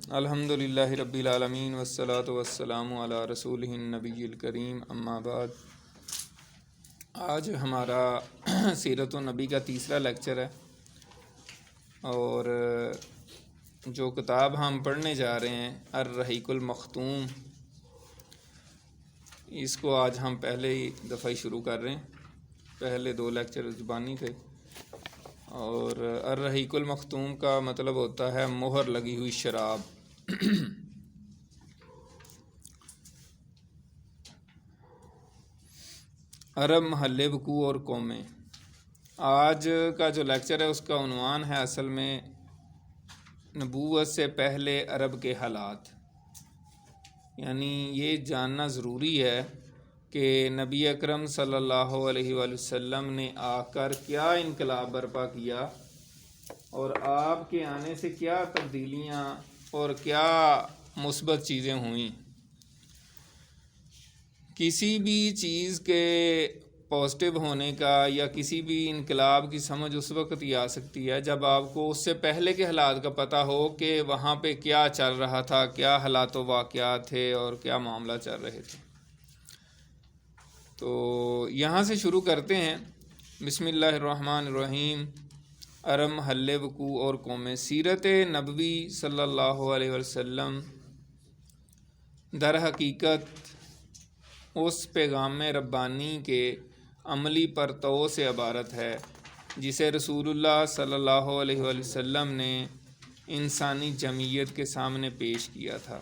الحمدللہ رب العالمین والصلاة والسلام علی رسولہ النبی الکریم، اما بعد۔ آج ہمارا سیرت النبی کا تیسرا لیکچر ہے، اور جو کتاب ہم پڑھنے جا رہے ہیں الرحیق المختوم، اس کو آج ہم پہلے ہی دفعہ شروع کر رہے ہیں۔ پہلے 2 لیکچر زبانی تھے، اور الرحیق المختوم کا مطلب ہوتا ہے مہر لگی ہوئی شراب۔ عرب محل وقوع اور قومیں۔ آج کا جو لیکچر ہے اس کا عنوان ہے اصل میں نبوت سے پہلے عرب کے حالات، یعنی یہ جاننا ضروری ہے کہ نبی اکرم صلی اللہ علیہ وآلہ وسلم نے آ کر کیا انقلاب برپا کیا، اور آپ کے آنے سے کیا تبدیلیاں اور کیا مثبت چیزیں ہوئیں۔ کسی بھی چیز کے پازیٹیو ہونے کا یا کسی بھی انقلاب کی سمجھ اس وقت ہی آ سکتی ہے جب آپ کو اس سے پہلے کے حالات کا پتہ ہو کہ وہاں پہ کیا چل رہا تھا، کیا حالات و واقعات تھے اور کیا معاملہ چل رہے تھے۔ تو یہاں سے شروع کرتے ہیں۔ بسم اللہ الرحمن الرحیم۔ عرب محل وقوع اور قومیں۔ سیرت نبوی صلی اللہ علیہ وسلم در حقیقت اس پیغام ربانی کے عملی پرتو سے عبارت ہے جسے رسول اللہ صلی اللہ علیہ وآلہ وسلم نے انسانی جمعیت کے سامنے پیش کیا تھا۔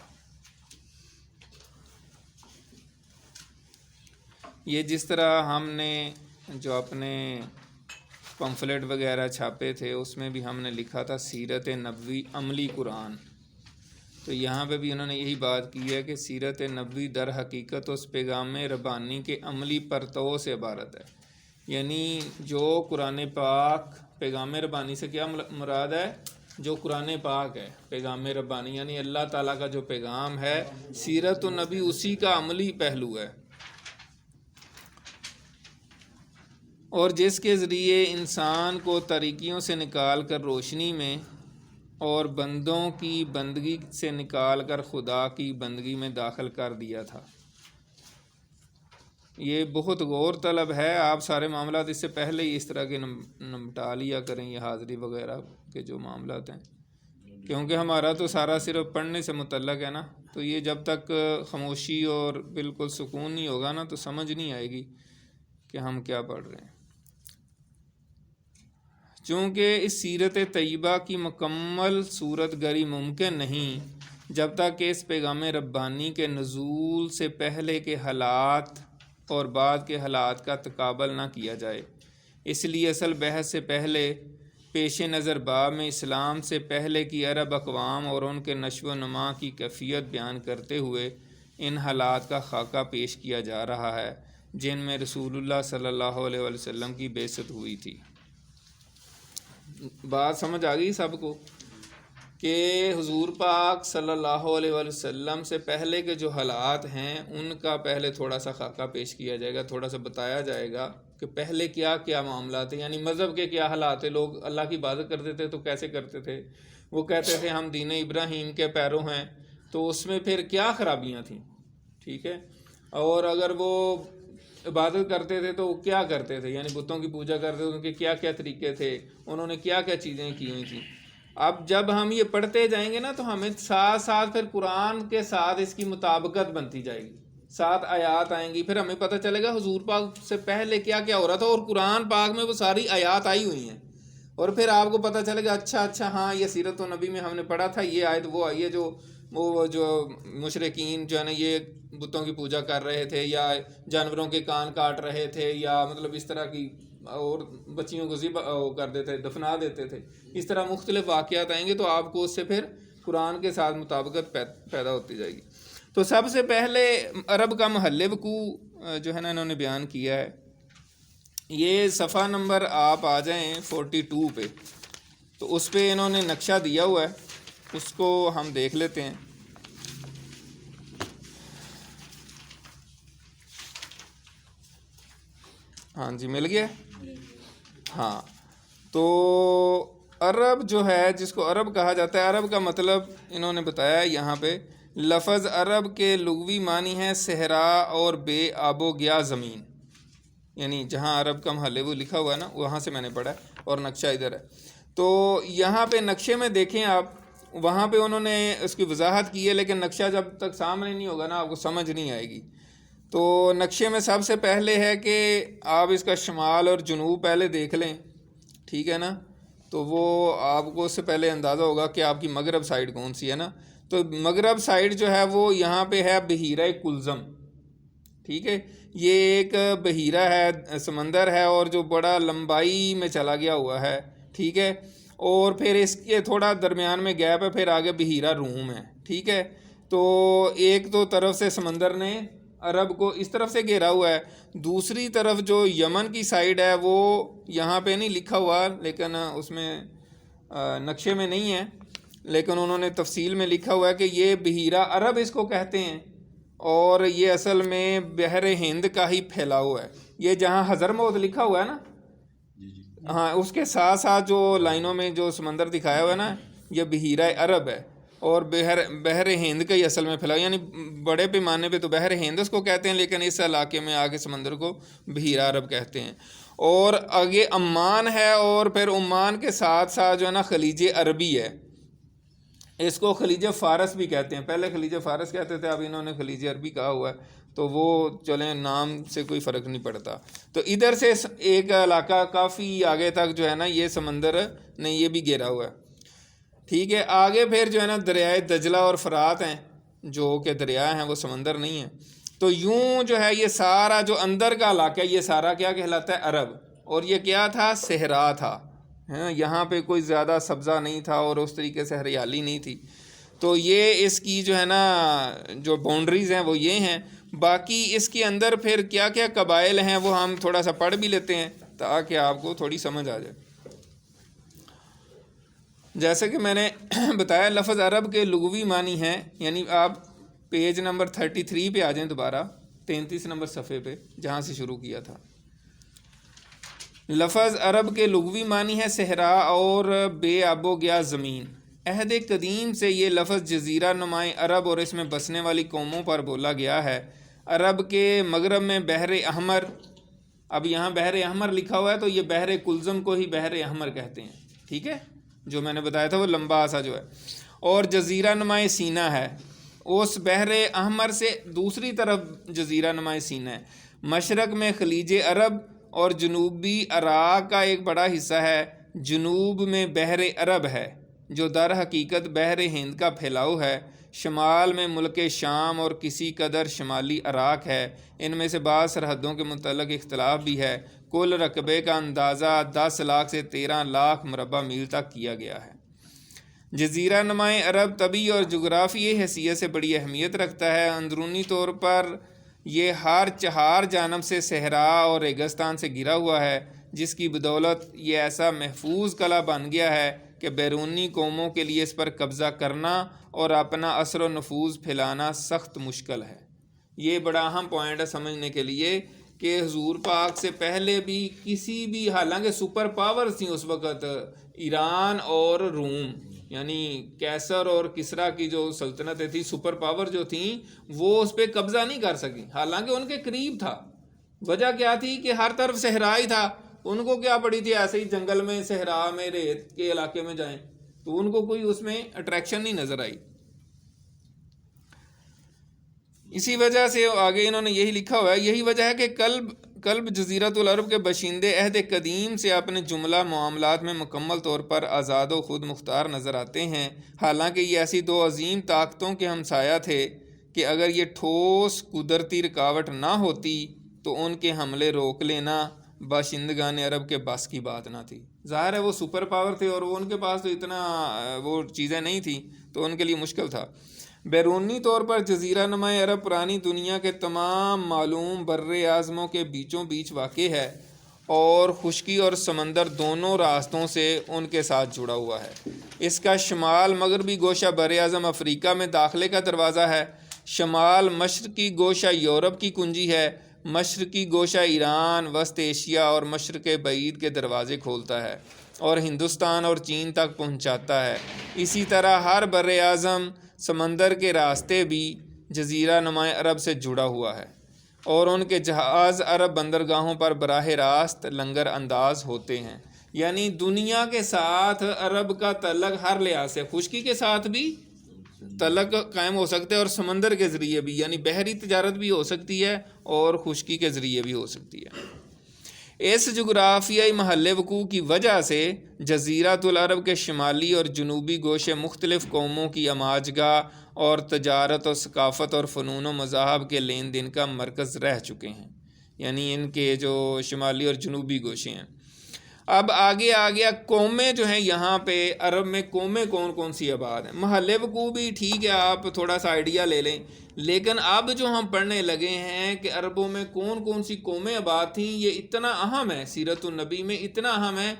یہ جس طرح ہم نے جو اپنے پمفلٹ وغیرہ چھاپے تھے اس میں بھی ہم نے لکھا تھا سیرت نبوی عملی قرآن، تو یہاں پہ بھی انہوں نے یہی بات کی ہے کہ سیرت نبوی در حقیقت اس پیغام ربانی کے عملی پرتو سے عبارت ہے، یعنی جو قرآن پاک پیغام ربانی سے کیا مراد ہے؟ جو قرآن پاک ہے پیغام ربانی، یعنی اللہ تعالیٰ کا جو پیغام ہے، سیرت النبی اسی کا عملی پہلو ہے، اور جس کے ذریعے انسان کو تاریکیوں سے نکال کر روشنی میں اور بندوں کی بندگی سے نکال کر خدا کی بندگی میں داخل کر دیا تھا۔ یہ بہت غور طلب ہے، آپ سارے معاملات اس سے پہلے ہی اس طرح کے نمٹا لیا کریں، یہ حاضری وغیرہ کے جو معاملات ہیں، کیونکہ ہمارا تو سارا صرف پڑھنے سے متعلق ہے نا، تو یہ جب تک خاموشی اور بالکل سکون نہیں ہوگا نا تو سمجھ نہیں آئے گی کہ ہم کیا پڑھ رہے ہیں۔ چونکہ اس سیرت طیبہ کی مکمل صورت گری ممکن نہیں جب تک کہ اس پیغام ربانی کے نزول سے پہلے کے حالات اور بعد کے حالات کا تقابل نہ کیا جائے۔ اس لیے اصل بحث سے پہلے پیش نظر باب میں اسلام سے پہلے کی عرب اقوام اور ان کے نشو و نما کی کیفیت بیان کرتے ہوئے ان حالات کا خاکہ پیش کیا جا رہا ہے جن میں رسول اللہ صلی اللہ علیہ وآلہ وسلم کی بعثت ہوئی تھی۔ بات سمجھ آ گئی سب کو کہ حضور پاک صلی اللہ علیہ وآلہ وسلم سے پہلے کے جو حالات ہیں ان کا پہلے تھوڑا سا خاکہ پیش کیا جائے گا، تھوڑا سا بتایا جائے گا کہ پہلے کیا کیا معاملات ہیں، یعنی مذہب کے کیا حالات تھے، لوگ اللہ کی عبادت کرتے تھے تو کیسے کرتے تھے، وہ کہتے تھے ہم دین ابراہیم کے پیرو ہیں، تو اس میں پھر کیا خرابیاں تھیں، ٹھیک ہے، اور اگر وہ عبادت کرتے تھے تو وہ کیا کرتے تھے، یعنی بتوں کی پوجا کرتے تھے، ان کے کیا کیا طریقے تھے، انہوں نے کیا کیا چیزیں کی ہوئی تھیں۔ اب جب ہم یہ پڑھتے جائیں گے نا تو ہمیں ساتھ ساتھ پھر قرآن کے ساتھ اس کی مطابقت بنتی جائے گی، 7 آیات آئیں گی، پھر ہمیں پتہ چلے گا حضور پاک سے پہلے کیا کیا ہو رہا تھا، اور قرآن پاک میں وہ ساری آیات آئی ہوئی ہیں، اور پھر آپ کو پتہ چلے گا اچھا ہاں یہ سیرت النبی میں ہم نے پڑھا تھا، یہ آیت وہ آئی ہے جو مشرکین جو ہے نا یہ بتوں کی پوجا کر رہے تھے، یا جانوروں کے کان کاٹ رہے تھے، یا مطلب اس طرح کی، اور بچیوں کو ذبح کر دیتے، دفنا دیتے تھے، اس طرح مختلف واقعات آئیں گے تو آپ کو اس سے پھر قرآن کے ساتھ مطابقت پیدا ہوتی جائے گی۔ تو سب سے پہلے عرب کا محل وقوع جو ہے نا انہوں نے بیان کیا ہے، یہ صفحہ نمبر آپ آ جائیں 42 پہ، تو اس پہ انہوں نے نقشہ دیا ہوا ہے، اس کو ہم دیکھ لیتے ہیں۔ ہاں جی مل گیا، ہاں۔ تو عرب جو ہے جس کو عرب کہا جاتا ہے، عرب کا مطلب انہوں نے بتایا یہاں پہ، لفظ عرب کے لغوی معنی ہے صحرا اور بے آب و گیا زمین، یعنی جہاں عرب کا محل ہے وہ لکھا ہوا ہے نا، وہاں سے میں نے پڑھا ہے، اور نقشہ ادھر ہے۔ تو یہاں پہ نقشے میں دیکھیں آپ، وہاں پہ انہوں نے اس کی وضاحت کی ہے، لیکن نقشہ جب تک سامنے نہیں ہوگا نا آپ کو سمجھ نہیں آئے گی۔ تو نقشے میں سب سے پہلے ہے کہ آپ اس کا شمال اور جنوب پہلے دیکھ لیں، ٹھیک ہے نا، تو وہ آپ کو اس سے پہلے اندازہ ہوگا کہ آپ کی مغرب سائڈ کون سی ہے نا۔ تو مغرب سائڈ جو ہے وہ یہاں پہ ہے بحیرہ کلزم، ٹھیک ہے، یہ ایک بحیرہ ہے، سمندر ہے، اور جو بڑا لمبائی میں چلا گیا ہوا ہے، ٹھیک ہے، اور پھر اس کے تھوڑا درمیان میں گیپ ہے، پھر آگے بحیرہ روم ہے، ٹھیک ہے۔ تو ایک تو طرف سے سمندر نے عرب کو اس طرف سے گھیرا ہوا ہے، دوسری طرف جو یمن کی سائیڈ ہے وہ یہاں پہ نہیں لکھا ہوا، لیکن اس میں نقشے میں نہیں ہے، لیکن انہوں نے تفصیل میں لکھا ہوا ہے کہ یہ بحیرہ عرب اس کو کہتے ہیں، اور یہ اصل میں بحر ہند کا ہی پھیلاؤ ہے۔ یہ جہاں حضرموت لکھا ہوا ہے نا، ہاں، اس کے ساتھ ساتھ جو لائنوں میں جو سمندر دکھایا ہوا ہے نا، یہ بحیرہ عرب ہے، اور بحر ہند کا ہی اصل میں پھیلاؤ، یعنی بڑے پیمانے پہ تو بحر ہند اس کو کہتے ہیں، لیکن اس علاقے میں آگے سمندر کو بحیرہ عرب کہتے ہیں۔ اور آگے عمان ہے، اور پھر عمان کے ساتھ ساتھ جو ہے نا خلیج عربی ہے، اس کو خلیج فارس بھی کہتے ہیں، پہلے خلیج فارس کہتے تھے، اب انہوں نے خلیج عربی کہا ہوا ہے، تو وہ چلیں نام سے کوئی فرق نہیں پڑتا۔ تو ادھر سے ایک علاقہ کافی آگے تک جو ہے نا یہ سمندر نے یہ بھی گھیرا ہوا ہے، ٹھیک ہے۔ آگے پھر جو ہے نا دریائے دجلہ اور فرات ہیں، جو کہ دریا ہیں، وہ سمندر نہیں ہیں۔ تو یوں جو ہے یہ سارا جو اندر کا علاقہ ہے، یہ سارا کیا کہلاتا ہے؟ عرب۔ اور یہ کیا تھا؟ صحرا تھا، یہاں پہ کوئی زیادہ سبزہ نہیں تھا اور اس طریقے سے ہریالی نہیں تھی۔ تو یہ اس کی جو ہے نا جو باؤنڈریز ہیں وہ یہ ہیں۔ باقی اس کے اندر پھر کیا کیا قبائل ہیں وہ ہم تھوڑا سا پڑھ بھی لیتے ہیں تاکہ آپ کو تھوڑی سمجھ آ جائے۔ جیسے کہ میں نے بتایا لفظ عرب کے لغوی معنی ہیں، یعنی آپ پیج نمبر 33 پہ آ جائیں، دوبارہ 33 نمبر صفحے پہ جہاں سے شروع کیا تھا۔ لفظ عرب کے لغوی معنی ہے صحرا اور بے آب و گیا زمین۔ عہد قدیم سے یہ لفظ جزیرہ نمائے عرب اور اس میں بسنے والی قوموں پر بولا گیا ہے۔ عرب کے مغرب میں بحر احمر، اب یہاں بحر احمر لکھا ہوا ہے تو یہ بحر کلزم کو ہی بحر احمر کہتے ہیں، ٹھیک ہے، جو میں نے بتایا تھا وہ لمبا سا جو ہے، اور جزیرہ نمائے سینا ہے، اس بحر احمر سے دوسری طرف جزیرہ نمائے سینا ہے۔ مشرق میں خلیج عرب اور جنوبی عراق کا ایک بڑا حصہ ہے، جنوب میں بحر عرب ہے جو در حقیقت بحر ہند کا پھیلاؤ ہے، شمال میں ملک شام اور کسی قدر شمالی عراق ہے، ان میں سے بعض سرحدوں کے متعلق اختلاف بھی ہے۔ کل رقبے کا اندازہ 10 لاکھ سے 13 لاکھ مربع میل تک کیا گیا ہے۔ جزیرہ نمائے عرب طبعی اور جغرافیائی حیثیت سے بڑی اہمیت رکھتا ہے۔ اندرونی طور پر یہ ہر 4 جانب سے صحرا اور ریگستان سے گھرا ہوا ہے، جس کی بدولت یہ ایسا محفوظ قلعہ بن گیا ہے کہ بیرونی قوموں کے لیے اس پر قبضہ کرنا اور اپنا اثر و نفوذ پھیلانا سخت مشکل ہے۔ یہ بڑا اہم پوائنٹ ہے سمجھنے کے لیے کہ حضور پاک سے پہلے بھی کسی بھی، حالانکہ سپر پاورز تھیں اس وقت، ایران اور روم، یعنی کیسر اور کسرا کی جو سلطنتیں تھیں، سپر پاور جو تھیں، وہ اس پہ قبضہ نہیں کر سکی، حالانکہ ان کے قریب تھا۔ وجہ کیا تھی کہ ہر طرف صحرا ہی تھا، ان کو کیا پڑی تھی ایسے ہی جنگل میں، صحرا میں، ریت کے علاقے میں جائیں، تو ان کو کوئی اس میں اٹریکشن نہیں نظر آئی۔ اسی وجہ سے آگے انہوں نے یہی لکھا ہوا ہے، یہی وجہ ہے کہ کلب جزیرۃ العرب کے باشندے عہد قدیم سے اپنے جملہ معاملات میں مکمل طور پر آزاد و خود مختار نظر آتے ہیں، حالانکہ یہ ایسی 2 عظیم طاقتوں کے ہمسایہ تھے کہ اگر یہ ٹھوس قدرتی رکاوٹ نہ ہوتی تو ان کے حملے روک لینا باشندگان عرب کے بس کی بات نہ تھی۔ ظاہر ہے وہ سپر پاور تھے اور وہ ان کے پاس تو اتنا وہ چیزیں نہیں تھیں، تو ان کے لیے مشکل تھا۔ بیرونی طور پر جزیرہ نمائے عرب پرانی دنیا کے تمام معلوم بر اعظموں کے بیچوں بیچ واقع ہے اور خشکی اور سمندر دونوں راستوں سے ان کے ساتھ جڑا ہوا ہے۔ اس کا شمال مغربی گوشہ بر اعظم افریقہ میں داخلے کا دروازہ ہے، شمال مشرقی گوشہ یورپ کی کنجی ہے، مشرقی گوشہ ایران، وسط ایشیا اور مشرق بعید کے دروازے کھولتا ہے، اور ہندوستان اور چین تک پہنچاتا ہے۔ اسی طرح ہر بر اعظم سمندر کے راستے بھی جزیرہ نما عرب سے جڑا ہوا ہے، اور ان کے جہاز عرب بندرگاہوں پر براہ راست لنگر انداز ہوتے ہیں۔ یعنی دنیا کے ساتھ عرب کا تعلق ہر لحاظ سے، خشکی کے ساتھ بھی تعلق قائم ہو سکتے ہیں اور سمندر کے ذریعے بھی، یعنی بحری تجارت بھی ہو سکتی ہے اور خشکی کے ذریعے بھی ہو سکتی ہے۔ اس جغرافیائی محل وقوع کی وجہ سے جزیرۃ العرب کے شمالی اور جنوبی گوشے مختلف قوموں کی اماجگاہ اور تجارت و ثقافت اور فنون و مذاہب کے لین دین کا مرکز رہ چکے ہیں، یعنی ان کے جو شمالی اور جنوبی گوشے ہیں۔ اب آگے آ گیا قومیں جو ہیں، یہاں پہ عرب میں قومیں کون کون سی آباد ہیں۔ محل وقوع بھی ٹھیک ہے، آپ تھوڑا سا آئیڈیا لے لیں، لیکن اب جو ہم پڑھنے لگے ہیں کہ عربوں میں کون کون سی قومیں آباد تھیں، یہ اتنا اہم ہے، سیرت النبی میں اتنا اہم ہے۔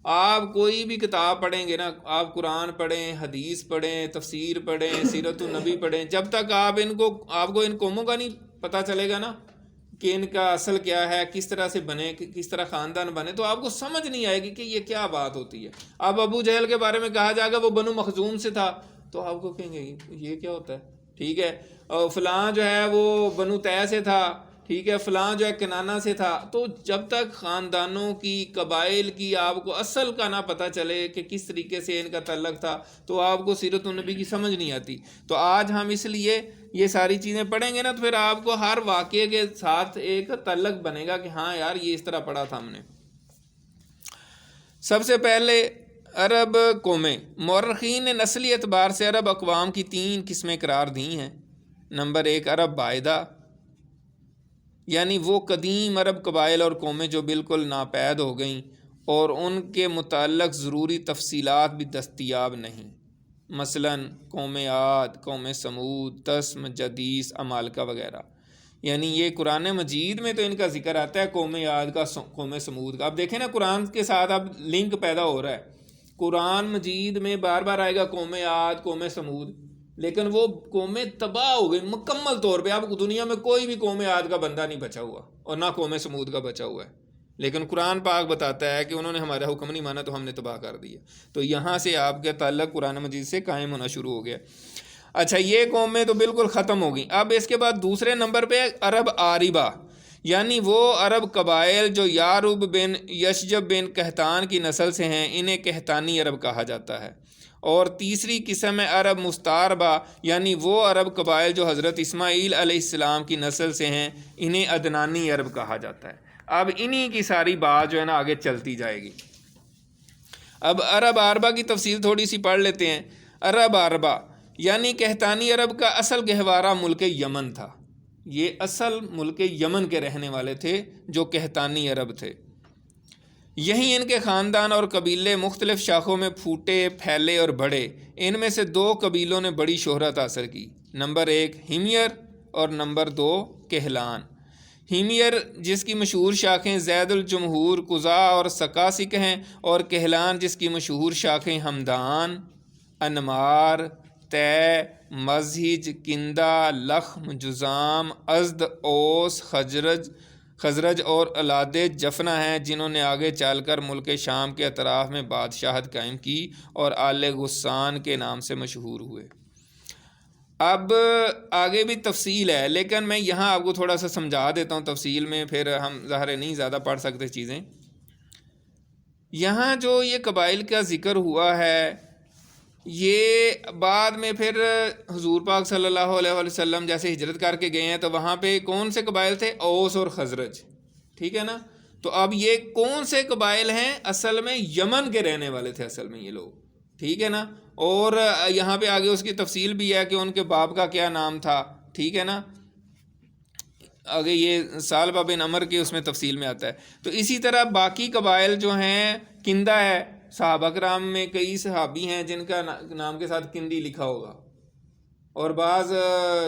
آپ کوئی بھی کتاب پڑھیں گے نا، آپ قرآن پڑھیں، حدیث پڑھیں، تفسیر پڑھیں، سیرت النبی پڑھیں، جب تک آپ کو ان قوموں کا نہیں پتہ چلے گا نا کہ ان کا اصل کیا ہے، کس طرح سے بنے، کس طرح خاندان بنے، تو آپ کو سمجھ نہیں آئے گی کہ یہ کیا بات ہوتی ہے۔ اب ابو جہل کے بارے میں کہا جائے گا وہ بنو مخزوم سے تھا، تو آپ کو کہیں گے یہ کیا ہوتا ہے، ٹھیک ہے، اور فلاں جو ہے وہ بنو طے سے تھا، ٹھیک ہے، فلاں جو ہے کنانہ سے تھا۔ تو جب تک خاندانوں کی، قبائل کی آپ کو اصل کا نہ پتہ چلے کہ کس طریقے سے ان کا تعلق تھا، تو آپ کو سیرت النبی کی سمجھ نہیں آتی۔ تو آج ہم اس لیے یہ ساری چیزیں پڑھیں گے نا، تو پھر آپ کو ہر واقعے کے ساتھ ایک تعلق بنے گا کہ ہاں یار یہ اس طرح پڑھا تھا ہم نے۔ سب سے پہلے عرب قومیں، مورخین نے نسلی اعتبار سے عرب اقوام کی 3 قسمیں قرار دی ہیں۔ نمبر 1 عرب بائدہ، یعنی وہ قدیم عرب قبائل اور قومیں جو بالکل ناپید ہو گئیں اور ان کے متعلق ضروری تفصیلات بھی دستیاب نہیں، مثلا قوم عاد، قوم سمود، تسم، جدیس، عمالقہ وغیرہ۔ یعنی یہ قرآن مجید میں تو ان کا ذکر آتا ہے، قوم عاد کا، قوم سمود کا۔ اب دیکھیں نا قرآن کے ساتھ اب لنک پیدا ہو رہا ہے، قرآن مجید میں بار بار آئے گا قوم عاد، قوم سمود، لیکن وہ قومیں تباہ ہو گئی مکمل طور پہ۔ اب دنیا میں کوئی بھی قوم عاد کا بندہ نہیں بچا ہوا اور نہ قوم سمود کا بچا ہوا ہے، لیکن قرآن پاک بتاتا ہے کہ انہوں نے ہمارا حکم نہیں مانا تو ہم نے تباہ کر دیا۔ تو یہاں سے آپ کا تعلق قرآن مجید سے قائم ہونا شروع ہو گیا۔ اچھا، یہ قومیں تو بالکل ختم ہو گئیں۔ اب اس کے بعد دوسرے نمبر پہ عرب عاربہ، یعنی وہ عرب قبائل جو یارب بن یشجب بن قحطان کی نسل سے ہیں، انہیں قحطانی عرب کہا جاتا ہے۔ اور تیسری قسم ہے عرب مستعربہ، یعنی وہ عرب قبائل جو حضرت اسماعیل علیہ السلام کی نسل سے ہیں، انہیں عدنانی عرب کہا جاتا ہے۔ اب انہی کی ساری بات جو ہے نا آگے چلتی جائے گی۔ اب عرب عربہ کی تفصیل تھوڑی سی پڑھ لیتے ہیں۔ عرب عربہ یعنی قحطانی عرب کا اصل گہوارہ ملک یمن تھا۔ یہ اصل ملک یمن کے رہنے والے تھے جو قحطانی عرب تھے۔ یہیں ان کے خاندان اور قبیلے مختلف شاخوں میں پھوٹے، پھیلے اور بڑھے۔ ان میں سے 2 قبیلوں نے بڑی شہرت حاصل کی، نمبر 1 ہمیر اور نمبر 2 کہلان۔ ہمیر جس کی مشہور شاخیں زید الجمہور، قزاع اور سکاسک ہیں، اور کہلان جس کی مشہور شاخیں ہمدان، انمار، تے، مزہج، کندہ، لخم، جزام، ازد، اوس، خزرج اور علاد جفنہ ہیں، جنہوں نے آگے چل کر ملک شام کے اطراف میں بادشاہت قائم کی اور آل غسان کے نام سے مشہور ہوئے۔ اب آگے بھی تفصیل ہے، لیکن میں یہاں آپ کو تھوڑا سا سمجھا دیتا ہوں تفصیل میں، پھر ہم ظاہر نہیں زیادہ پڑھ سکتے چیزیں۔ یہاں جو یہ قبائل کا ذکر ہوا ہے، یہ بعد میں پھر حضور پاک صلی اللہ علیہ وسلم جیسے ہجرت کر کے گئے ہیں تو وہاں پہ کون سے قبائل تھے؟ اوس اور خزرج، ٹھیک ہے نا۔ تو اب یہ کون سے قبائل ہیں؟ اصل میں یمن کے رہنے والے تھے اصل میں یہ لوگ، ٹھیک ہے نا۔ اور یہاں پہ آگے اس کی تفصیل بھی ہے کہ ان کے باپ کا کیا نام تھا، ٹھیک ہے نا۔ آگے یہ سالبہ بن عمر کے اس میں تفصیل میں آتا ہے۔ تو اسی طرح باقی قبائل جو ہیں، کندہ ہے، صحابہ کرام میں کئی صحابی ہیں جن کا نام کے ساتھ کندی لکھا ہوگا، اور بعض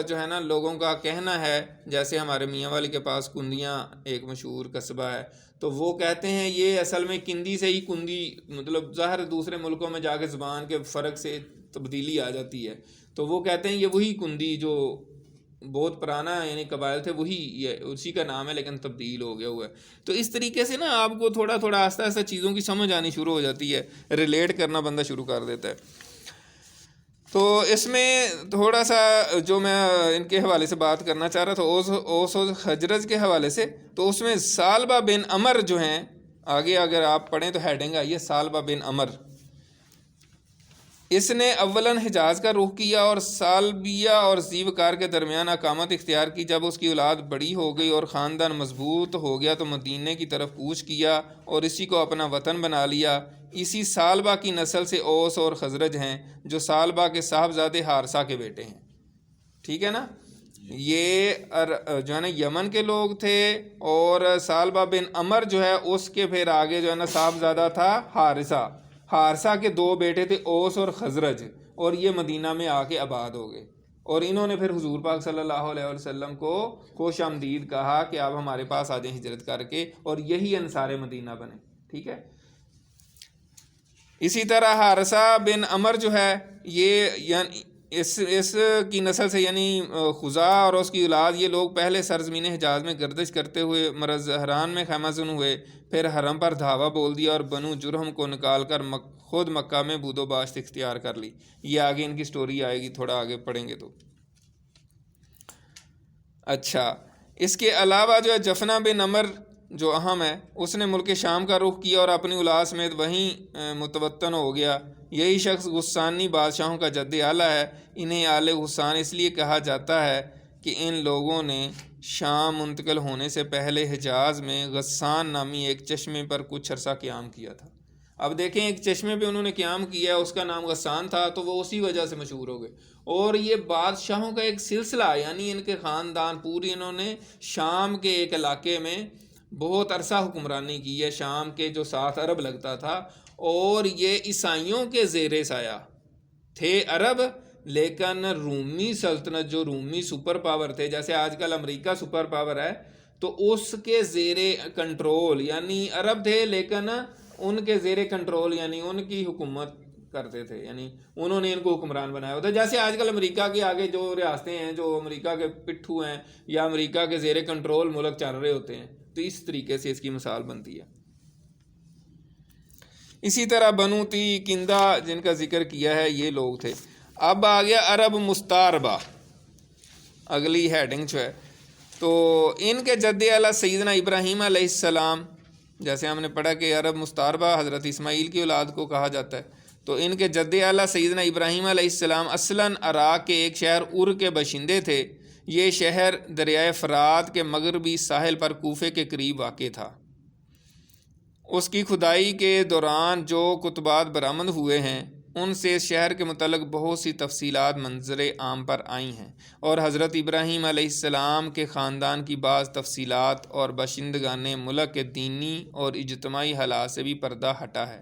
جو ہے نا لوگوں کا کہنا ہے، جیسے ہمارے میاں والی کے پاس کندیاں ایک مشہور قصبہ ہے، تو وہ کہتے ہیں یہ اصل میں کندی سے ہی کندی، مطلب ظاہر دوسرے ملکوں میں جا کے زبان کے فرق سے تبدیلی آ جاتی ہے، تو وہ کہتے ہیں یہ وہی کندی جو بہت پرانا یعنی قبائل تھے وہی اسی کا نام ہے لیکن تبدیل ہو گیا ہوا ہے. تو اس طریقے سے نا آپ کو تھوڑا تھوڑا آہستہ آہستہ چیزوں کی سمجھ آنی شروع ہو جاتی ہے, ریلیٹ کرنا بندہ شروع کر دیتا ہے. تو اس میں تھوڑا سا جو میں ان کے حوالے سے بات کرنا چاہ رہا تھا اوس و خزرج کے حوالے سے, تو اس میں ثعلبہ بن عمر جو ہیں, آگے اگر آپ پڑھیں تو ہیڈنگ آئی ہے ثعلبہ بن عمر. اس نے اولاً حجاز کا رخ کیا اور سالبیہ اور زیوکار کے درمیان اقامت اختیار کی. جب اس کی اولاد بڑی ہو گئی اور خاندان مضبوط ہو گیا تو مدینے کی طرف کوچ کیا اور اسی کو اپنا وطن بنا لیا. اسی ثعلبہ کی نسل سے اوس اور خزرج ہیں جو ثعلبہ کے صاحبزادے حارثہ کے بیٹے ہیں. ٹھیک ہے نا, یہ جو ہے نا یمن کے لوگ تھے, اور ثعلبہ بن عمر جو ہے اس کے پھر آگے جو ہے نا صاحبزادہ تھا حارثہ کے 2 بیٹے تھے اوس اور خزرج, اور یہ مدینہ میں آ کے آباد ہو گئے. اور انہوں نے پھر حضور پاک صلی اللہ علیہ وسلم کو خوش آمدید کہا کہ آپ ہمارے پاس آ جائیں ہجرت کر کے, اور یہی انصار مدینہ بنے. ٹھیک ہے. اسی طرح حارثہ بن عمر جو ہے یہ اس کی نسل سے یعنی خزاع اور اس کی اولاد, یہ لوگ پہلے سرزمین حجاز میں گردش کرتے ہوئے مرزہران میں خیمہ زن ہوئے, پھر حرم پر دھاوا بول دیا اور بنو جرہم کو نکال کر خود مکہ میں بود و باشت اختیار کر لی. یہ آگے ان کی سٹوری آئے گی, تھوڑا آگے پڑھیں گے تو. اچھا, اس کے علاوہ جو ہے جفنہ بن عمر جو اہم ہے, اس نے ملک شام کا رخ کیا اور اپنی اولاد سمیت وہیں متوطن ہو گیا. یہی شخص غسانی بادشاہوں کا جد اعلیٰ ہے. انہیں آل غسان اس لیے کہا جاتا ہے کہ ان لوگوں نے شام منتقل ہونے سے پہلے حجاز میں غسان نامی ایک چشمے پر کچھ عرصہ قیام کیا تھا. اب دیکھیں ایک چشمے پہ انہوں نے قیام کیا ہے, اس کا نام غسان تھا, تو وہ اسی وجہ سے مشہور ہو گئے. اور یہ بادشاہوں کا ایک سلسلہ, یعنی ان کے خاندان پوری انہوں نے شام کے ایک علاقے میں بہت عرصہ حکمرانی کی ہے, شام کے جو 7 عرب لگتا تھا, اور یہ عیسائیوں کے زیر سایہ تھے عرب, لیکن رومی سلطنت جو رومی سپر پاور تھے, جیسے آج کل امریکہ سپر پاور ہے, تو اس کے زیر کنٹرول یعنی عرب تھے لیکن ان کے زیر کنٹرول یعنی ان کی حکومت کرتے تھے, یعنی انہوں نے ان کو حکمران بنایا ہوتا ہے. جیسے آج کل امریکہ کے آگے جو ریاستیں ہیں جو امریکہ کے پٹھو ہیں یا امریکہ کے زیر کنٹرول ملک چل رہے ہوتے ہیں, تو اس طریقے سے اس کی مثال بنتی ہے. اسی طرح بنو تی کندہ جن کا ذکر کیا ہے یہ لوگ تھے. اب آ گیا عرب مستعربہ, اگلی ہیڈنگ جو ہے. تو ان کے جد اعلیٰ سیدنا ابراہیم علیہ السلام, جیسے ہم نے پڑھا کہ عرب مستعربہ حضرت اسماعیل کی اولاد کو کہا جاتا ہے, تو ان کے جد اعلیٰ سیدنا ابراہیم علیہ السلام اصلاً عراق کے ایک شہر ار کے باشندے تھے. یہ شہر دریائے فرات کے مغربی ساحل پر کوفے کے قریب واقع تھا. اس کی کھدائی کے دوران جو کتبات برآمد ہوئے ہیں ان سے اس شہر کے متعلق بہت سی تفصیلات منظر عام پر آئی ہیں, اور حضرت ابراہیم علیہ السلام کے خاندان کی بعض تفصیلات اور باشندگان ملک کے دینی اور اجتماعی حالات سے بھی پردہ ہٹا ہے.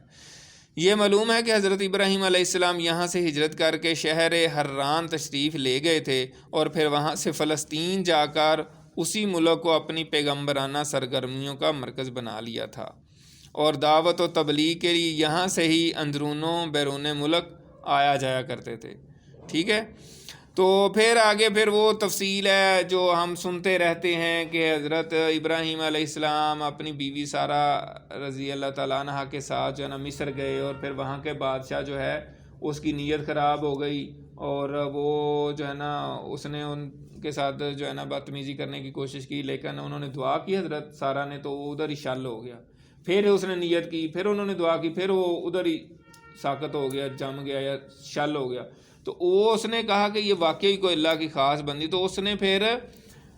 یہ معلوم ہے کہ حضرت ابراہیم علیہ السلام یہاں سے ہجرت کر کے شہر حران تشریف لے گئے تھے, اور پھر وہاں سے فلسطین جا کر اسی ملک کو اپنی پیغمبرانہ سرگرمیوں کا مرکز بنا لیا تھا, اور دعوت و تبلیغ کے لیے یہاں سے ہی اندرون و بیرون ملک آیا جایا کرتے تھے. ٹھیک ہے. تو پھر آگے پھر وہ تفصیل ہے جو ہم سنتے رہتے ہیں کہ حضرت ابراہیم علیہ السلام اپنی بیوی سارہ رضی اللہ تعالیٰ عنہ کے ساتھ جو ہے نا مصر گئے, اور پھر وہاں کے بادشاہ جو ہے اس کی نیت خراب ہو گئی, اور وہ جو ہے نا اس نے ان کے ساتھ جو ہے نا بدتمیزی کرنے کی کوشش کی, لیکن انہوں نے دعا کی حضرت سارہ نے, تو وہ ادھر ہی شل ہو گیا. پھر اس نے نیت کی, پھر انہوں نے دعا کی, پھر وہ ادھر ہی ساکت ہو گیا, جم گیا یا شل ہو گیا. تو وہ اس نے کہا کہ یہ واقعی کوئی اللہ کی خاص بندی, تو اس نے پھر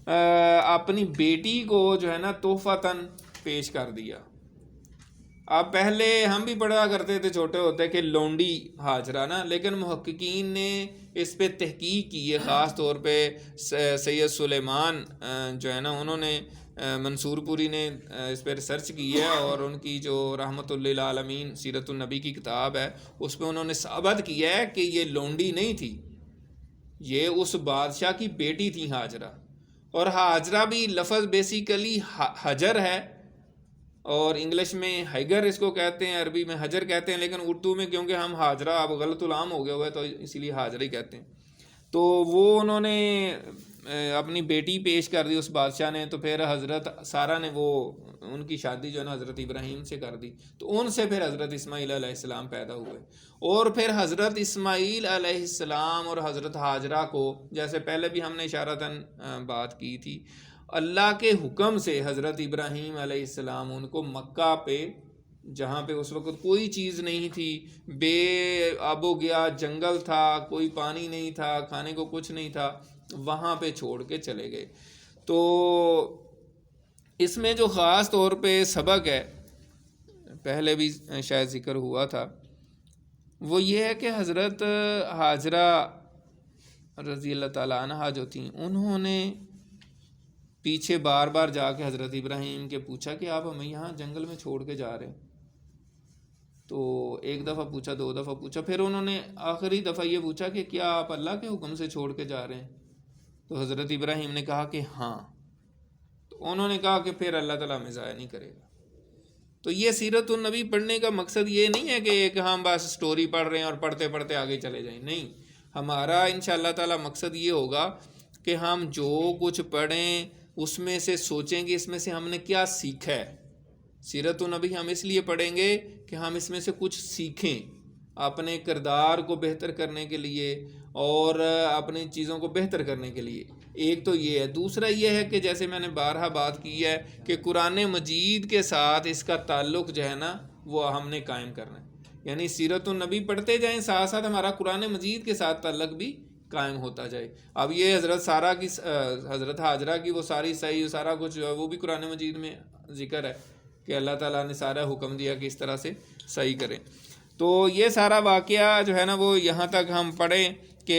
اپنی بیٹی کو جو ہے نا تحفتاً پیش کر دیا. اب پہلے ہم بھی پڑھا کرتے تھے چھوٹے ہوتے کہ لونڈی ہاجرہ نا, لیکن محققین نے اس پہ تحقیق کی ہے, خاص طور پہ سید سلیمان جو ہے نا انہوں نے منصور پوری نے اس پہ ریسرچ کی ہے, اور ان کی جو رحمت للعالمین سیرت النبی کی کتاب ہے اس پہ انہوں نے ثابت کیا ہے کہ یہ لونڈی نہیں تھی, یہ اس بادشاہ کی بیٹی تھی ہاجرہ. اور ہاجرہ بھی لفظ بیسیکلی حجر ہے, اور انگلش میں ہیگر اس کو کہتے ہیں, عربی میں حجر کہتے ہیں, لیکن اردو میں کیونکہ ہم ہاجرہ اب غلط العام ہو گیا ہوا ہے تو اسی لیے حاجرہ ہی کہتے ہیں. تو وہ انہوں نے اپنی بیٹی پیش کر دی اس بادشاہ نے، تو پھر حضرت سارہ نے وہ ان کی شادی جو ہے نا حضرت ابراہیم سے کر دی، تو ان سے پھر حضرت اسماعیل علیہ السلام پیدا ہوئے۔ اور پھر حضرت اسماعیل علیہ السلام اور حضرت ہاجرہ کو، جیسے پہلے بھی ہم نے اشارتاً بات کی تھی، اللہ کے حکم سے حضرت ابراہیم علیہ السلام ان کو مکہ پہ، جہاں پہ اس وقت کوئی چیز نہیں تھی، بے آب و گیا جنگل تھا، کوئی پانی نہیں تھا، کھانے کو کچھ نہیں تھا، وہاں پہ چھوڑ کے چلے گئے۔ تو اس میں جو خاص طور پہ سبق ہے، پہلے بھی شاید ذکر ہوا تھا، وہ یہ ہے کہ حضرت ہاجرہ رضی اللہ تعالیٰ عنہا جو تھیں، انہوں نے پیچھے بار بار جا کے حضرت ابراہیم کے پوچھا کہ آپ ہمیں یہاں جنگل میں چھوڑ کے جا رہے ہیں۔ تو ایک دفعہ پوچھا، دو دفعہ پوچھا، پھر انہوں نے آخری دفعہ یہ پوچھا کہ کیا آپ اللہ کے حکم سے چھوڑ کے جا رہے ہیں؟ تو حضرت ابراہیم نے کہا کہ ہاں۔ تو انہوں نے کہا کہ پھر اللہ تعالیٰ ہمیں ضائع نہیں کرے گا۔ تو یہ سیرت النبی پڑھنے کا مقصد یہ نہیں ہے کہ ایک ہم بس سٹوری پڑھ رہے ہیں اور پڑھتے پڑھتے آگے چلے جائیں، نہیں، ہمارا انشاءاللہ تعالیٰ مقصد یہ ہوگا کہ ہم جو کچھ پڑھیں اس میں سے سوچیں گے اس میں سے ہم نے کیا سیکھا ہے۔ سیرت النبی ہم اس لیے پڑھیں گے کہ ہم اس میں سے کچھ سیکھیں، اپنے کردار کو بہتر کرنے کے لیے اور اپنی چیزوں کو بہتر کرنے کے لیے۔ ایک تو یہ ہے، دوسرا یہ ہے کہ جیسے میں نے بارہا بات کی ہے کہ قرآن مجید کے ساتھ اس کا تعلق جو ہے نا وہ ہم نے قائم کرنا ہے، یعنی سیرت النبی پڑھتے جائیں، ساتھ ساتھ ہمارا قرآن مجید کے ساتھ تعلق بھی قائم ہوتا جائے۔ اب یہ حضرت سارہ کی، حضرت ہاجرہ کی وہ ساری صحیح سارا کچھ جو ہے وہ بھی قرآن مجید میں ذکر ہے کہ اللہ تعالیٰ نے سارا حکم دیا کہ اس طرح سے صحیح کریں۔ تو یہ سارا واقعہ جو ہے نا وہ یہاں تک ہم پڑھیں کہ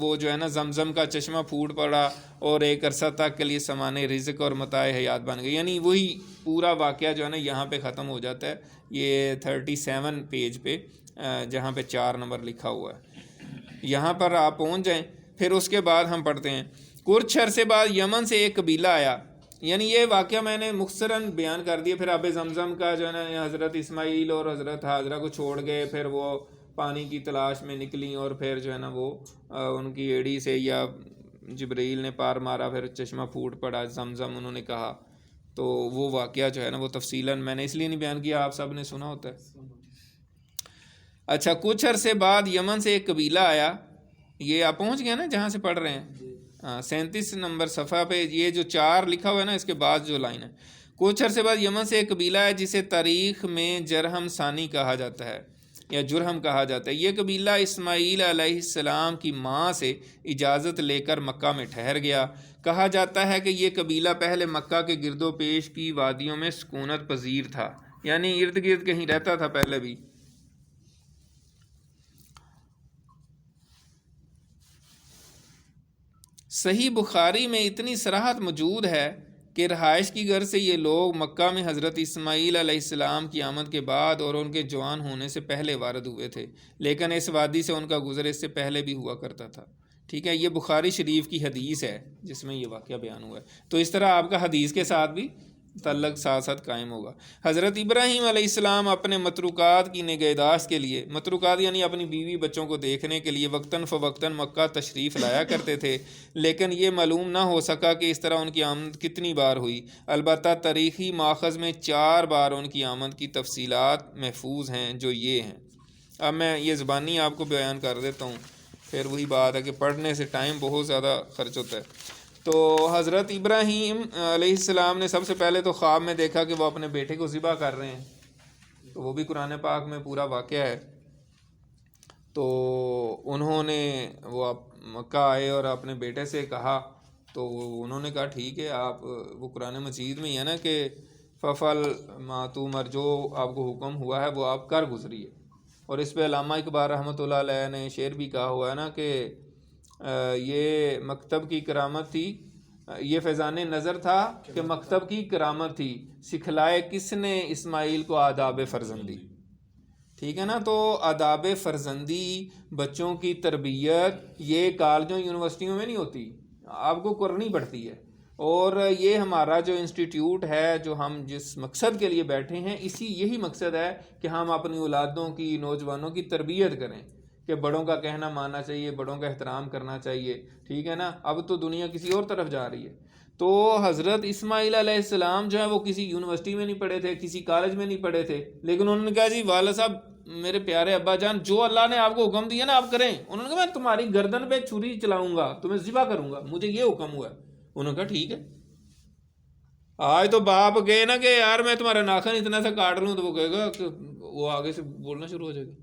وہ جو ہے نا زمزم کا چشمہ پھوٹ پڑا اور ایک عرصہ تک کے لیے سامان رزق اور متاع حیات بن گئی، یعنی وہی پورا واقعہ جو ہے نا یہاں پہ ختم ہو جاتا ہے، یہ 37 پیج پہ جہاں پہ 4 نمبر لکھا ہوا ہے، یہاں پر آپ پہنچ جائیں۔ پھر اس کے بعد ہم پڑھتے ہیں، کچھ عرصے بعد یمن سے ایک قبیلہ آیا، یعنی یہ واقعہ میں نے مختصراً بیان کر دیا۔ پھر آب زمزم کا جو ہے نا حضرت اسماعیل اور حضرت ہاجرہ کو چھوڑ گئے، پھر وہ پانی کی تلاش میں نکلیں اور پھر جو ہے نا وہ ان کی ایڑی سے یا جبرائیل نے پار مارا، پھر چشمہ پھوٹ پڑا، زمزم انہوں نے کہا۔ تو وہ واقعہ جو ہے نا وہ تفصیلاً میں نے اس لیے نہیں بیان کیا، آپ سب نے سنا ہوتا ہے۔ اچھا، کچھ عرصے بعد یمن سے ایک قبیلہ آیا، یہ آپ پہنچ گئے نا جہاں سے پڑھ رہے ہیں، 37 نمبر صفحہ پہ یہ جو 4 لکھا ہوا ہے نا اس کے بعد جو لائن ہے، کچھ عرصے بعد یمن سے ایک قبیلہ ہے جسے تاریخ میں جرہم ثانی کہا جاتا ہے یا جرہم کہا جاتا ہے۔ یہ قبیلہ اسماعیل علیہ السلام کی ماں سے اجازت لے کر مکہ میں ٹھہر گیا۔ کہا جاتا ہے کہ یہ قبیلہ پہلے مکہ کے گرد و پیش کی وادیوں میں سکونت پذیر تھا، یعنی ارد گرد کہیں رہتا تھا پہلے بھی۔ صحیح بخاری میں اتنی صراحت موجود ہے کہ رہائش کی غرض سے یہ لوگ مکہ میں حضرت اسماعیل علیہ السلام کی آمد کے بعد اور ان کے جوان ہونے سے پہلے وارد ہوئے تھے، لیکن اس وادی سے ان کا گزر اس سے پہلے بھی ہوا کرتا تھا۔ ٹھیک ہے، یہ بخاری شریف کی حدیث ہے جس میں یہ واقعہ بیان ہوا ہے، تو اس طرح آپ کا حدیث کے ساتھ بھی تعلق ساتھ ساتھ قائم ہوگا۔ حضرت ابراہیم علیہ السلام اپنے متروکات کی نگہداشت کے لیے، متروکات یعنی اپنی بیوی بچوں کو دیکھنے کے لیے وقتاً فوقتاً مکہ تشریف لایا کرتے تھے، لیکن یہ معلوم نہ ہو سکا کہ اس طرح ان کی آمد کتنی بار ہوئی۔ البتہ تاریخی ماخذ میں 4 بار ان کی آمد کی تفصیلات محفوظ ہیں جو یہ ہیں۔ اب میں یہ زبانی آپ کو بیان کر دیتا ہوں، پھر وہی بات ہے کہ پڑھنے سے ٹائم بہت زیادہ خرچ ہوتا ہے۔ تو حضرت ابراہیم علیہ السلام نے سب سے پہلے تو خواب میں دیکھا کہ وہ اپنے بیٹے کو ذبح کر رہے ہیں، تو وہ بھی قرآن پاک میں پورا واقعہ ہے۔ تو انہوں نے وہ مکہ آئے اور اپنے بیٹے سے کہا، تو انہوں نے کہا ٹھیک ہے، آپ، وہ قرآن مجید میں ہی ہے نا کہ ففل ما تؤمر، جو آپ کو حکم ہوا ہے وہ آپ کر گزریے۔ اور اس پہ علامہ اقبال رحمۃ اللہ علیہ نے شعر بھی کہا ہوا ہے نا کہ یہ مکتب کی کرامت تھی، یہ فیضان نظر تھا کہ مکتب کی کرامت تھی، سکھلائے کس نے اسماعیل کو آداب فرزندی۔ ٹھیک ہے نا، تو آداب فرزندی، بچوں کی تربیت، یہ کالجوں یونیورسٹیوں میں نہیں ہوتی، آپ کو کرنی پڑتی ہے۔ اور یہ ہمارا جو انسٹیٹیوٹ ہے، جو ہم جس مقصد کے لیے بیٹھے ہیں، یہی مقصد ہے کہ ہم اپنی اولادوں کی، نوجوانوں کی تربیت کریں، کہ بڑوں کا کہنا ماننا چاہیے، بڑوں کا احترام کرنا چاہیے، ٹھیک ہے نا. اب تو دنیا کسی اور طرف جا رہی ہے. تو حضرت اسماعیل علیہ السلام جو ہے وہ کسی یونیورسٹی میں نہیں پڑھے تھے، کسی کالج میں نہیں پڑھے تھے، لیکن انہوں نے کہا جی والد صاحب میرے پیارے ابا جان، جو اللہ نے آپ کو حکم دیا نا آپ کریں. انہوں نے کہا میں تمہاری گردن پہ چھری چلاؤں گا، تمہیں ذبح کروں گا، مجھے یہ حکم ہوا ہے. انہوں نے کہا ٹھیک ہے. آج تو باپ گئے نا کہ یار میں تمہارا ناخن اتنا سا کاٹ لوں، تو وہ کہے گا کہ وہ آگے سے بولنا شروع ہو جائے گا.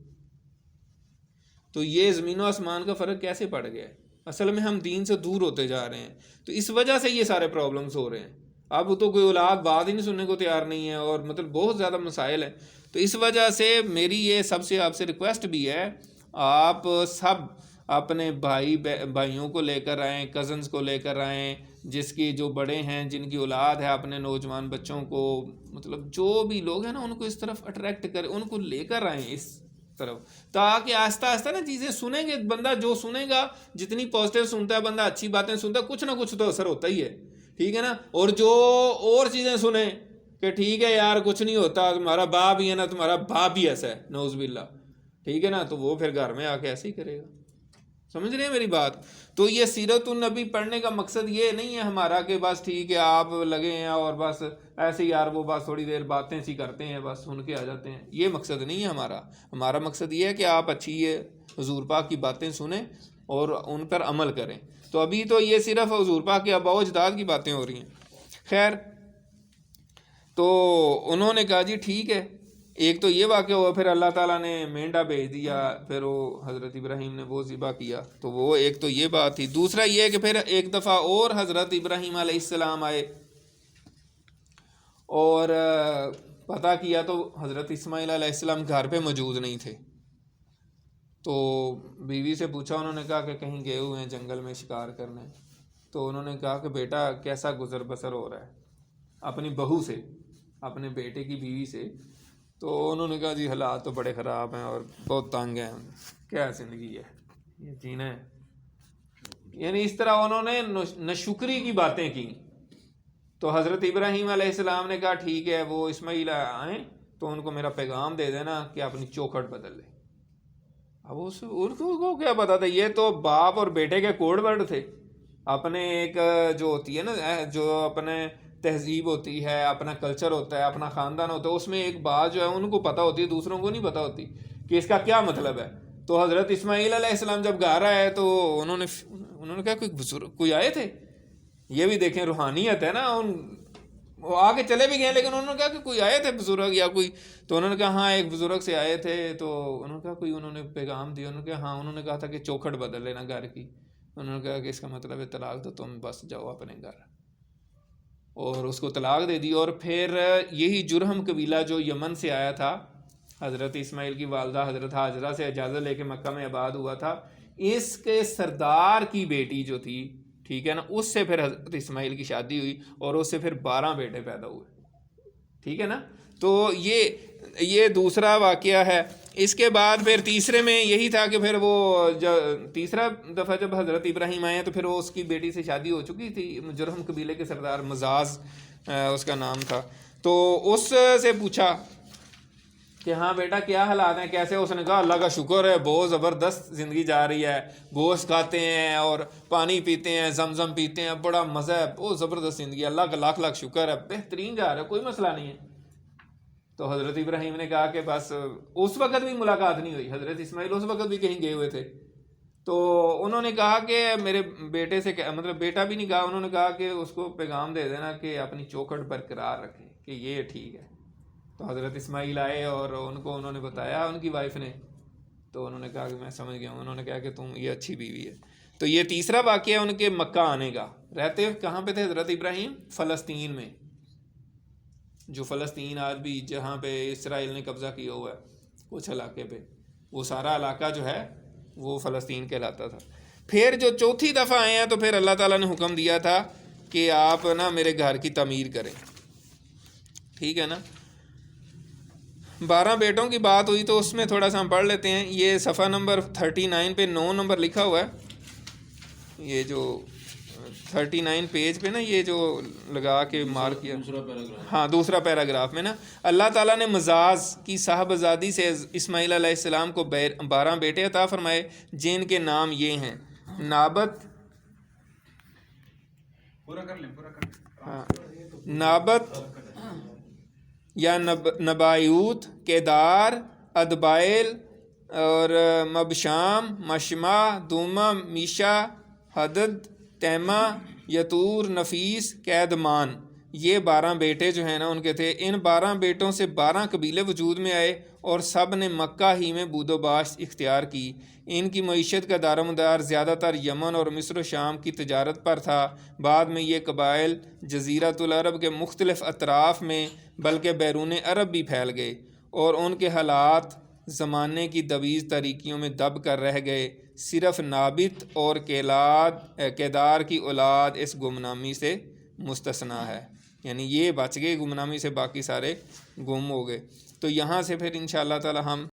تو یہ زمین و آسمان کا فرق کیسے پڑ گیا ہے؟ اصل میں ہم دین سے دور ہوتے جا رہے ہیں، تو اس وجہ سے یہ سارے پرابلمس ہو رہے ہیں. اب تو کوئی اولاد بات ہی نہیں سننے کو تیار نہیں ہے، اور مطلب بہت زیادہ مسائل ہیں. تو اس وجہ سے میری یہ سب سے آپ سے ریکویسٹ بھی ہے، آپ سب اپنے بھائیوں کو لے کر آئیں، کزنز کو لے کر آئیں، جس کی جو بڑے ہیں جن کی اولاد ہے، اپنے نوجوان بچوں کو، مطلب جو بھی لوگ ہیں نا ان کو اس طرف اٹریکٹ کریں، ان کو لے کر آئیں اس طرف، تاکہ آہستہ آہستہ نا چیزیں سنیں گے. بندہ جو سنے گا، جتنی پازیٹیو سنتا ہے بندہ، اچھی باتیں سنتا ہے، کچھ نہ کچھ تو اثر ہوتا ہی ہے، ٹھیک ہے نا. اور جو اور چیزیں سنیں کہ ٹھیک ہے یار کچھ نہیں ہوتا، تمہارا باپ ہی ہے نا، تمہارا باپ بھی ایسا ہے، نعوذ باللہ، ٹھیک ہے نا، تو وہ پھر گھر میں آ کے ایسے ہی کرے گا. سمجھ رہے ہیں میری بات؟ تو یہ سیرت النبی پڑھنے کا مقصد یہ نہیں ہے ہمارا کہ بس ٹھیک ہے آپ لگے ہیں اور بس ایسے ہی یار وہ بس تھوڑی دیر باتیں سی کرتے ہیں، بس سن کے آ جاتے ہیں. یہ مقصد نہیں ہے ہمارا. ہمارا مقصد یہ ہے کہ آپ اچھی یہ حضور پاک کی باتیں سنیں اور ان پر عمل کریں. تو ابھی تو یہ صرف حضور پاک کے آباء و اجداد کی باتیں ہو رہی ہیں. خیر، تو انہوں نے کہا جی ٹھیک ہے. ایک تو یہ واقعہ ہوا، پھر اللہ تعالیٰ نے مینڈا بھیج دیا، پھر وہ حضرت ابراہیم نے وہ ذبح کیا. تو وہ ایک تو یہ بات تھی. دوسرا یہ ہے کہ پھر ایک دفعہ اور حضرت ابراہیم علیہ السلام آئے اور پتہ کیا تو حضرت اسماعیل علیہ السلام گھر پہ موجود نہیں تھے. تو بیوی سے پوچھا، انہوں نے کہا کہ کہیں گئے ہوئے ہیں جنگل میں شکار کرنے. تو انہوں نے کہا کہ بیٹا کیسا گزر بسر ہو رہا ہے اپنی بہو سے، اپنے بیٹے کی بیوی سے. تو انہوں نے کہا جی حالات تو بڑے خراب ہیں اور بہت تنگ ہیں، کیا زندگی ہے یہ جینا ہے. یعنی اس طرح انہوں نے ناشکری کی باتیں کی. تو حضرت ابراہیم علیہ السلام نے کہا ٹھیک ہے، وہ اسماعیل آئیں تو ان کو میرا پیغام دے دینا کہ اپنی چوکھٹ بدل لے. اب ان کو کیا پتا تھا، یہ تو باپ اور بیٹے کے کوڈ ورڈ تھے. اپنے ایک جو ہوتی ہے نا، جو اپنے تہذیب ہوتی ہے، اپنا کلچر ہوتا ہے، اپنا خاندان ہوتا ہے، اس میں ایک بات جو ہے ان کو پتہ ہوتی ہے، دوسروں کو نہیں پتہ ہوتی کہ اس کا کیا مطلب ہے. تو حضرت اسماعیل علیہ السلام جب گھر آئے تو انہوں نے کہا کوئی بزرگ کوئی آئے تھے. یہ بھی دیکھیں روحانیت ہے نا، وہ آ کے چلے بھی گئے، لیکن انہوں نے کہا کہ کوئی آئے تھے بزرگ یا کوئی. تو انہوں نے کہا ہاں ایک بزرگ سے آئے تھے. تو انہوں نے کہا کوئی انہوں نے پیغام دیا. انہوں نے کہا ہاں. انہوں نے کہا تھا کہ چوکھٹ بدل لینا گھر کی. انہوں نے کہا کہ اس کا مطلب ہے طلاق دو، تم بس جاؤ اپنے گھر. اور اس کو طلاق دے دی. اور پھر یہی جرہم قبیلہ جو یمن سے آیا تھا، حضرت اسماعیل کی والدہ حضرت حاجرہ سے اجازت لے کے مکہ میں آباد ہوا تھا، اس کے سردار کی بیٹی جو تھی، ٹھیک ہے نا، اس سے پھر حضرت اسماعیل کی شادی ہوئی اور اس سے پھر 12 بیٹے پیدا ہوئے. ٹھیک ہے نا. تو یہ دوسرا واقعہ ہے. اس کے بعد پھر تیسرے میں یہی تھا کہ پھر وہ تیسرا دفعہ جب حضرت ابراہیم آئے تو پھر وہ اس کی بیٹی سے شادی ہو چکی تھی. جرہم قبیلے کے سردار مزاز اس کا نام تھا. تو اس سے پوچھا کہ ہاں بیٹا کیا حالات ہیں، کیسے؟ اس نے کہا اللہ کا شکر ہے بہت زبردست زندگی جا رہی ہے، گوشت کھاتے ہیں اور پانی پیتے ہیں، زمزم پیتے ہیں، بڑا مزہ ہے، بہت زبردست زندگی ہے، اللہ کا لاکھ لاکھ شکر ہے، بہترین جا رہا ہے، کوئی مسئلہ نہیں ہے. تو حضرت ابراہیم نے کہا کہ بس اس وقت بھی ملاقات نہیں ہوئی. حضرت اسماعیل اس وقت بھی کہیں گئے ہوئے تھے. تو انہوں نے کہا کہ میرے بیٹے سے مطلب بیٹا بھی نہیں کہا، انہوں نے کہا کہ اس کو پیغام دے دینا کہ اپنی چوکھٹ برقرار رکھیں کہ یہ ٹھیک ہے. تو حضرت اسماعیل آئے اور انہوں نے بتایا ان کی وائف نے. تو انہوں نے کہا کہ میں سمجھ گیا ہوں. انہوں نے کہا کہ تم یہ اچھی بیوی ہے. تو یہ تیسرا واقعہ ہے ان کے مکہ آنے کا. رہتے کہاں پہ تھے حضرت ابراہیم؟ فلسطین میں، جو فلسطین آج بھی جہاں پہ اسرائیل نے قبضہ کیا ہوا ہے کچھ علاقے پہ، وہ سارا علاقہ جو ہے وہ فلسطین کہلاتا تھا. پھر جو چوتھی دفعہ آئے ہیں تو پھر اللہ تعالیٰ نے حکم دیا تھا کہ آپ نا میرے گھر کی تعمیر کریں. ٹھیک ہے نا. 12 بیٹوں کی بات ہوئی تو اس میں تھوڑا سا ہم پڑھ لیتے ہیں. یہ صفحہ نمبر 39 پہ 9 نمبر لکھا ہوا ہے. یہ جو 39 پیج پہ نا یہ جو لگا کے مارک کیا، ہاں دوسرا پیراگراف میں نا، اللہ تعالیٰ نے مزاج کی صاحبزادی سے اسماعیل علیہ السلام کو 12 بیٹے عطا فرمائے، جن کے نام یہ ہیں: نابت، نابت یا نبایوت، کیدار، ادبائل اور مبشام، مشمع، دوما، میشا، حدد، تیمہ، یتور، نفیس، کیدمان. یہ 12 بیٹے جو ہیں نا ان کے تھے. ان 12 بیٹوں سے 12 قبیلے وجود میں آئے اور سب نے مکہ ہی میں بود و باش اختیار کی. ان کی معیشت کا دار و مدار زیادہ تر یمن اور مصر و شام کی تجارت پر تھا. بعد میں یہ قبائل جزیرۃ العرب کے مختلف اطراف میں بلکہ بیرون عرب بھی پھیل گئے اور ان کے حالات زمانے کی دویز تاریکیوں میں دب کر رہ گئے. صرف نابت اور کیدار کی اولاد اس گمنامی سے مستثنا ہے، یعنی یہ بچ گئے گمنامی سے، باقی سارے گم ہو گئے. تو یہاں سے پھر انشاءاللہ تعالی ہم